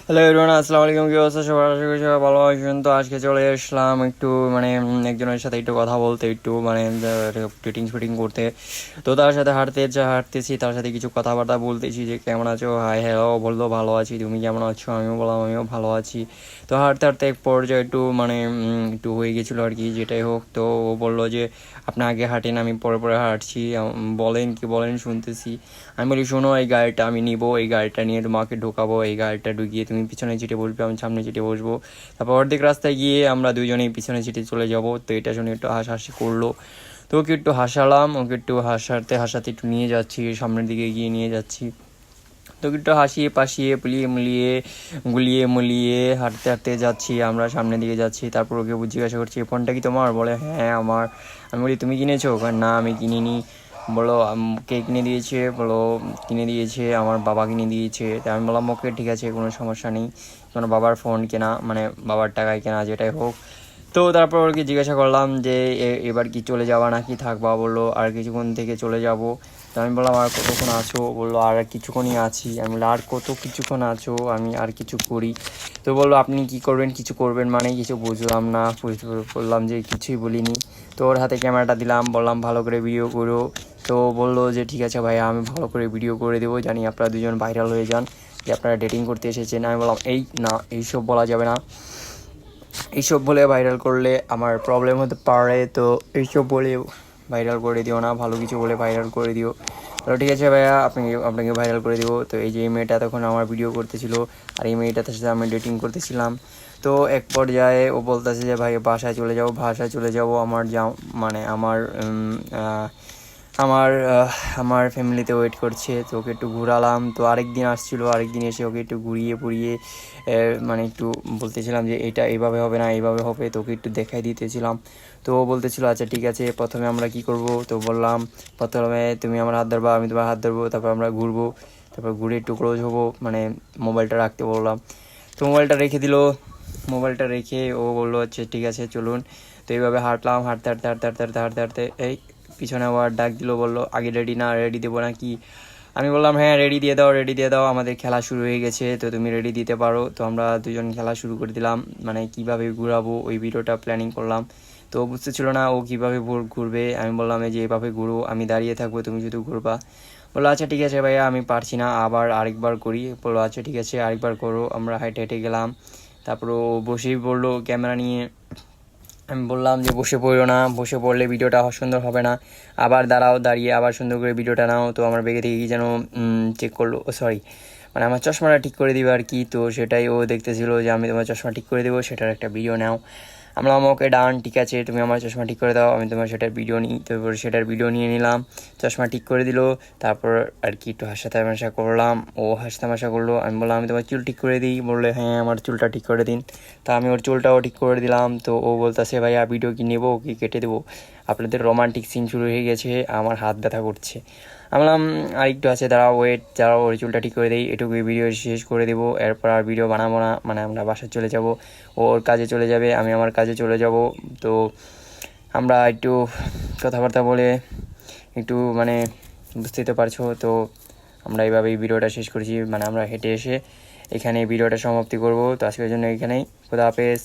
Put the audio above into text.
Hello everyone, আসসালামু আলাইকুম। কি অবস্থা সবার? আশা করি সবাই ভালো আছেন। তো আজকে চলে আসলাম একটু একজনের সাথে একটু কথা বলতে, একটু ফিটিং ফিটিং করতে। তো তার সাথে হাঁটতেছি, তার সাথে কিছু কথাবার্তা বলতেছি যে কেমন আছো, হাই হ্যালো বললো, ভালো আছি, তুমি কেমন আছো? আমিও বললাম আমিও ভালো আছি। তো হাঁটতে হাঁটতে এক পর্যায়ে একটু হয়ে গেছিলো আর কি, যেটাই হোক। তো ও বললো যে আপনি আগে হাঁটেন, আমি পরে পরে হাঁটছি, বলেন কি বলেন, শুনতেছি। আমি বলি শোনো, এই গাড়িটা আমি নিব, এই গাড়িটা নিয়ে তোমাকে ঢোকাবো, এই গাড়িটা ঢুকিয়ে তুমি পিছনে সিটে বসবে, আমি সামনে সিটে বসবো। তারপর অর্ধেক রাস্তায় গিয়ে আমরা দুজনেই পিছনে সিটে চলে যাব। তো এটা শুনে একটু হাসাহাসি করলো। তো ওকে একটু হাসালাম, ওকে একটু হাসাতে হাসাতে একটু নিয়ে যাচ্ছি, সামনের দিকে গিয়ে নিয়ে যাচ্ছি। তো একটু হাসিয়ে পাশিয়ে পুলিয়ে মুলিয়ে গুলিয়ে মুলিয়ে হাঁটতে হাঁটতে যাচ্ছি, আমরা সামনের দিকে যাচ্ছি। তারপর ওকে জিজ্ঞাসা করছি ফোনটা কি তোমার? বলে হ্যাঁ আমার। আমি বলি তুমি কিনেছো? না আমি কিনিনি। বলো কে কিনে দিয়েছে? বলো কিনে দিয়েছে আমার বাবা, কিনে দিয়েছে। তাই আমি বললাম ওকে ঠিক আছে, কোনো সমস্যা নেই, তোমার বাবার ফোন কেনা, বাবার টাকায় কেনা, যেটাই হোক। তো তারপর ওকে জিজ্ঞাসা করলাম যে এবার কি চলে যাওয়া নাকি থাকবা? বললো আর কিছুক্ষণ থেকে চলে যাব। তো আমি বললাম আর কতক্ষণ আছো? বললো আর কিছুক্ষণই আছি। আমি বললাম আর কত কিছুক্ষণ আছো, আমি আর কিছু করি। তো বললো আপনি কি করবেন? কিছু করবেন মানে? কিছু বুঝলাম না। বললাম যে কিছুই বলিনি। তো ওর হাতে ক্যামেরাটা দিলাম, বললাম ভালো করে ভিডিও করো। তো বললো যে ঠিক আছে ভাইয়া, আমি ভালো করে ভিডিও করে দেবো, জানি আপনারা দুজন ভাইরাল হয়ে যান, যে আপনারা ডেটিং করতে এসেছেন। আমি বললাম এই না, এইসব বলা যাবে না, এইসব বলে ভাইরাল করলে আমার প্রবলেম হতে পারে। তো এইসব বলে ভাইরাল করে দিও না, ভালো কিছু বলে ভাইরাল করে দিও। বলো ঠিক আছে ভাইয়া, আপনাকে ভাইরাল করে দিব। তো এই যে এই মেয়েটা তখন আমার ভিডিও করতেছিল, আর এই মেয়েটার সাথে আমি ডেটিং করতেছিলাম। তো এক পর্যায়ে ও বলতেছে যে ভাই বাসায় চলে যাবো, আমার আমার আমার আমার ফ্যামিলিতে ওয়েট করছে। তো ওকে একটু ঘুরালাম। তো আরেকদিন আসছিলো, আরেকদিন এসে ওকে একটু ঘুরিয়ে পুড়িয়ে একটু বলতেছিলাম যে এটা এইভাবে হবে না, এইভাবে হবে, তো ওকে একটু দেখাই দিতেছিলাম। তো ও বলতেছিল আচ্ছা ঠিক আছে, প্রথমে আমরা কি করব? তো বললাম প্রথমে তুমি আমার হাত ধরবা, আমি তোমার হাত ধরবো, তারপর আমরা ঘুরবো, তারপর ঘুরে একটু ক্লোজ হবো, মোবাইলটা রাখতে বললাম। তো মোবাইলটা রেখে দিল। মোবাইলটা রেখে ও বললো আচ্ছা ঠিক আছে চলুন। তো এইভাবে হাঁটলাম, হাঁটতে হাঁটতে হাঁটতে হাঁটতে হাঁটতে হাঁটতে হাঁটতে এই পিছনে আবার ডাক দিল, বললো আগে রেডি না? রেডি দেবো নাকি? আমি বললাম হ্যাঁ রেডি দিয়ে দাও, রেডি দিয়ে দাও, আমাদের খেলা শুরু হয়ে গেছে, তো তুমি রেডি দিতে পারো। তো আমরা দুজন খেলা শুরু করে দিলাম, কিভাবে ঘুরাবো ওই ভিডিওটা প্ল্যানিং করলাম। তো ও বুঝতেছিল না ও কীভাবে ঘুরবে। আমি বললাম এই যে এভাবে ঘুরো, আমি দাঁড়িয়ে থাকবো, তুমি শুধু ঘুরবা। বললো আচ্ছা ঠিক আছে ভাইয়া, আমি পারছি না, আবার আরেকবার করি। বললো আচ্ছা ঠিক আছে আরেকবার করো। আমরা হেঁটে হেঁটে গেলাম। তারপর ও বসেই পড়লো ক্যামেরা নিয়ে। আমি বললাম যে বসে পড়ো না, বসে পড়লে ভিডিওটা সুন্দর হবে না, আবার দাঁড়াও, দাঁড়িয়ে আবার সুন্দর করে ভিডিওটা নাও। তো আমার ব্যাগে থেকে কি যেন চেক করলো, ও সরি, আমার চশমাটা ঠিক করে দিবে আর কি। তো সেটাই ও দেখতেছিল যে আমি তোমার চশমা ঠিক করে দেবো, সেটার একটা ভিডিও নাও। আমরা আমাকে ডান ঠিক আছে, তুমি আমার চশমা ঠিক করে দাও, আমি তোমার সেটার ভিডিও নিই। তারপর সেটার ভিডিও নিয়ে নিলাম, চশমা ঠিক করে দিল। তারপর আর কি একটু হাসা তামাশা করলাম, ও হাসা তামাশা করলো। আমি বললাম আমি তোমার চুল ঠিক করে দিই। বললে হ্যাঁ আমার চুলটা ঠিক করে দিন। তা আমি ওর চুলটাও ঠিক করে দিলাম। তো ও বলতেছে ভাইয়া ভিডিও কি নেবো কি কেটে দেবো? আপনাদের রোমান্টিক সিন শুরু হয়ে গেছে, আমার হাত ব্যথা করছে। আমি বললাম আর একটু আছে, দাঁড়াও, ওয়েট, দাঁড়াও, ওর চুলটা ঠিক করে দিই, এটুকুই ভিডিও শেষ করে দেবো, এরপর আর ভিডিও বানাবো না, আমরা বাসায় চলে যাব। ও ওর কাজে চলে যাবে, আমি আমার কাজে চলে যাব। তো আমরা একটু কথাবার্তা বলে একটু বুঝতেই তো পারছো। তো আমরা এইভাবেই ভিডিওটা শেষ করেছি, আমরা হেঁটে এসে এখানে ভিডিওটা সমাপ্তি করব। তো আজকের জন্য এখানেই, খোদা হাফেজ।